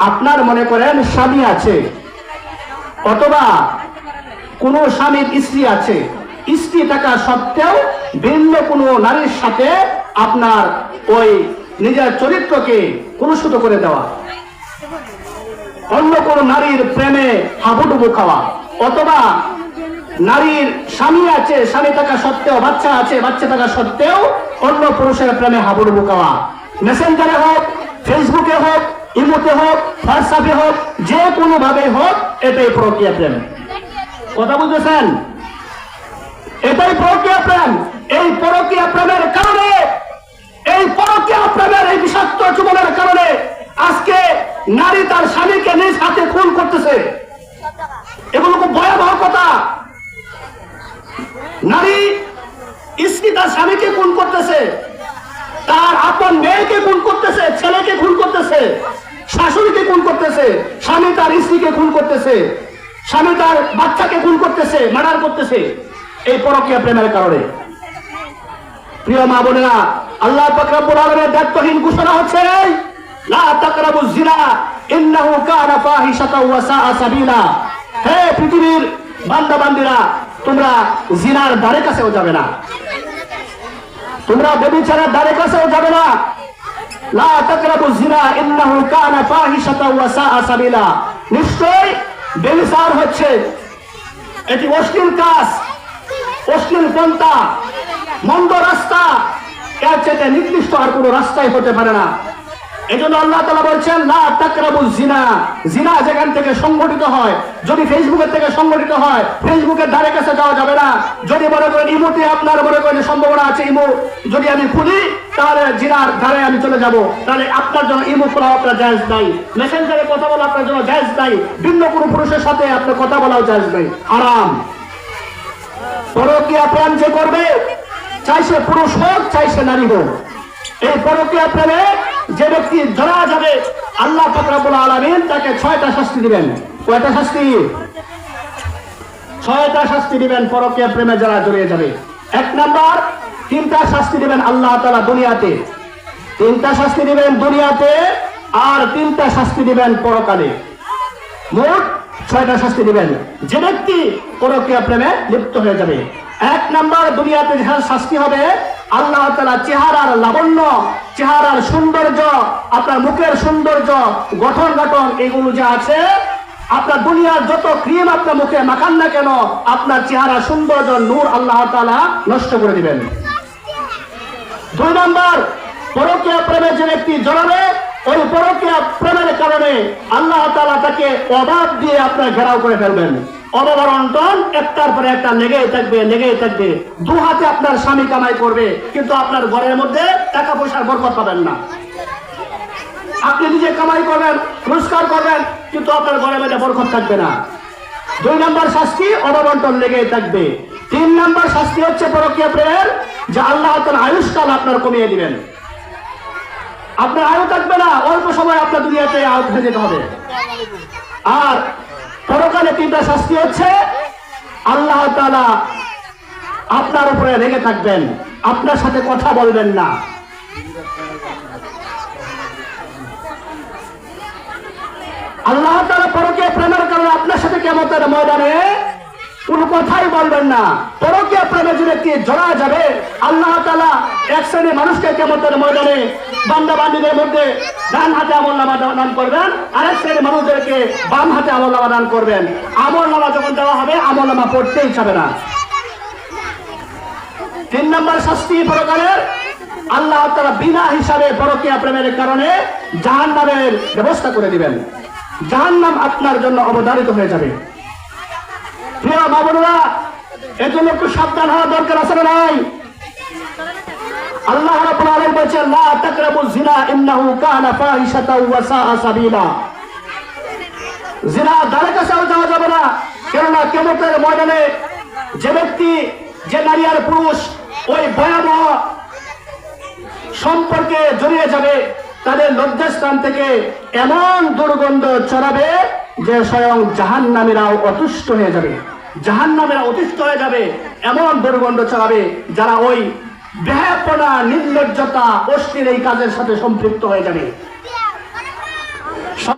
আপনার মনে করেন স্বামী আছে অথবা কোনো স্বামীর স্ত্রী আছে, স্ত্রী থাকা সত্ত্বেও ভিন্ন কোনো নারীর সাথে আপনার ওই নিজের চরিত্রকে কলুষিত করে দেওয়া, অন্য কোন নারীর প্রেমে হাবুডুবু খাওয়া, অথবা নারীর স্বামী আছে, স্বামী থাকা সত্ত্বেও বাচ্চা আছে, বাচ্চা থাকা সত্ত্বেও অন্য পুরুষের প্রেমে হাবুডুবু খাওয়া, মেসেঞ্জারে হোক, ফেসবুকে হোক, ইমোতে হোক, হোয়াটসঅ্যাপে হোক, যে কোনো ভাবে হোক, এটাই পরকীয়া প্রেম। কথা বুঝতেছেন? এটাই পরকীয়া প্রেম। এই পরকীয়া প্রেমের কারণে, এই পরকীয়া প্রেমের এই বিষাক্ত জীবনের কারণে আজকে নারী তার স্বামীকে নিজ হাতে খুন করতেছে। এগুলো খুব ভয়াবহ কথা। নারী স্ত্রী তার স্বামীকে খুন করতেছে, তার আপন মেয়েকে খুন করতেছে, ছেলেকে খুন করতেছে, শাশুড়িকে খুন করতেছে, স্বামী তার স্ত্রীকে খুন করতেছে, স্বামী তার বাচ্চাকে খুন করতেছে, মার্ডার করতেছে, এই পরকীয়া প্রেমের কারণে। প্রিয় মা বোনেরা, আল্লাহ পাক রব্বুল আলামিনের দায়িত্বহীন ঘোষণা হচ্ছে লা তাকরাবুজ জিনা ইন্নাহু কানা ফাহিশাতাও ওয়া সাআ সাবিলা। হে পৃথিবীর বান্দা বান্দীরা, তোমরা জিনার ধারে কাছেও যাবে না, তোমরা ব্যভিচারের ধারে কাছেও যাবে না। লা তাকরাবুজ জিনা ইন্নাহু কানা ফাহিশাতাও ওয়া সাআ সাবিলা। নিশ্চয় ব্যভিচার হচ্ছে এটি অশ্লীল কাজ, অশ্লীল পন্থা, মন্দ রাস্তা, এর চেয়ে নির্দিষ্ট আর কোনো রাস্তাই হতে পারে না। এজন্য আল্লাহ তাআলা বলছেন লা তাকরাবুজ জিনা। জিনা যেখান থেকে সংগঠিত হয়, যদি ফেসবুকের থেকে সংগঠিত হয়, ফেসবুকের ধারে কাছে যাওয়া যাবে না। যদি মনে করেন ইমোতে আপনার মনে করেন সম্ভাবনা আছে, ইমো যদি আমি খুলি তাহলে জিনার ধারে আমি চলে যাব, তাহলে আপনার জন্য ইমো খোলা আপনার জায়েজ নাই, মেসেঞ্জারে কথা বলা আপনার জন্য জায়েজ নাই, ভিন্ন কোনো পুরুষের সাথে আপনার কথা বলাও জায়েজ নাই, হারাম। পরকীয়া প্রেম যে করবে, চাই সে পুরুষ হোক চাই সে নারী হোক, এই পরকীয়া প্রেমে যে ব্যক্তি ধরা যাবে, আল্লাহ পাক রব্বুল আলামিন তাকে 6টা শাস্তি দিবেন। কয়টা শাস্তি? 6টা শাস্তি দিবেন পরকীয়া প্রেমে যারা জড়িয়ে যাবে। 1 নাম্বার, 3টা শাস্তি দিবেন আল্লাহ তাআলা দুনিয়াতে, 3টা শাস্তি দিবেন দুনিয়াতে, আর 3টা শাস্তি দিবেন পরকালে। মোট 6টা শাস্তি দিবেন যে ব্যক্তি পরকীয়া প্রেমে লিপ্ত হয়ে যাবে। 1 নাম্বার, দুনিয়াতে যে শাস্তি হবে, আল্লাহ তাআলা চেহারার লাবণ্য, চেহারার সৌন্দর্য, আপনার মুখের সৌন্দর্য, গঠন গঠন এগুলো যে আছে, আপনার দুনিয়ার যত ক্রিম আপনার মুখে মাখান না কেন, আপনার চেহারা সৌন্দর্য নূর আল্লাহ তাআলা নষ্ট করে দিবেন। 2 নাম্বার, পরকীয়া প্রেমে যে ব্যক্তি জড়াবে, ওই পরকীয়া প্রেমের কারণে আল্লাহ তাআলা তাকে অভাব দিয়ে আপনার ঘেরাও করে ফেলবেন। অভাবের অন্টন একটার পরে একটা লেগেই থাকবে, লেগেই থাকবে। 2 হাতে আপনার স্বামী কামাই করবে, কিন্তু আপনার ঘরের মধ্যে টাকা পয়সার বরকত পাবেন না। আপনি নিজে কামাই করবেন, রোজগার করবেন, কিন্তু আপনার ঘরের মধ্যে বরকত থাকবে না। 2 নাম্বার শাস্তি, অভাব অন্টন লেগেই থাকবে। 3 নাম্বার শাস্তি হচ্ছে পরকীয়া প্রেমের, যে আল্লাহ তাআলা আয়ুষ্কাল আপনার কমিয়ে দিবেন, আপনার আয়ু থাকবে না, অল্প সময় আপনার দুনিয়াতে আয়ু হয়ে যেতে হবে। আর পরকালে 3টা শাস্তি হচ্ছে, আল্লাহ তাআলা আপনার উপরে রেগে থাকবেন, আপনার সাথে কথা বলবেন না। আল্লাহ তাআলা পরকীয়া প্রেমের কারণে আপনার সাথে কিয়ামতের ময়দানে কোনো কথাই বলবেন না। পরকীয়া প্রেমে যে ব্যক্তি জড়া যাবে, আল্লাহ তাআলা এক শ্রেণীর মানুষকে কিয়ামতের ময়দানে বান্দা বান্দীদের মধ্যে ডান হাতে আমলনামা দান করবেন, আরেক শ্রেণীর মানুষদেরকে বাম হাতে আমলনামা দান করবেন। আমলনামা যখন দেওয়া হবে, আমলনামা পড়তেই চাবে না। 3 নাম্বার শাস্তি পরকালের, আল্লাহ তাআলা বিনা হিসাবে পরকীয়া প্রেমের কারণে জাহান্নামের ব্যবস্থা করে দিবেন, জাহান্নাম আপনার জন্য অবধারিত হয়ে যাবে। প্রিয় মা বোনেরা, এজন্য একটু সাবধান হওয়া দরকার আছে না নাই? আল্লাহ রাব্বুল আলামিন বলেছেন লা তাকরাবুজ জিনা ইন্নাহু কানা ফাহিশাতাও ওয়া সাআ সাবিলা। জিনা ধারে কাছেও যাওয়া যাবে না, কেননা কিয়ামতের ময়দানে যে ব্যক্তি, যে নারী আর পুরুষ ওই ভয়াবহ সম্পর্কে জড়িয়ে যাবে, তাদের লজ্জাস্থান থেকে এমন দুর্গন্ধ ছড়াবে যে স্বয়ং জাহান্নামীরাও অতুষ্ট হয়ে যাবে, জাহান্নামীরা অতিষ্ঠ হয়ে যাবে। এমন দুর্গন্ধ ছড়াবে যারা ওই বেহায়াপনা, নির্লজ্জতা, অশ্লীল এই কাজের সাথে সম্পৃক্ত হয়ে যাবে।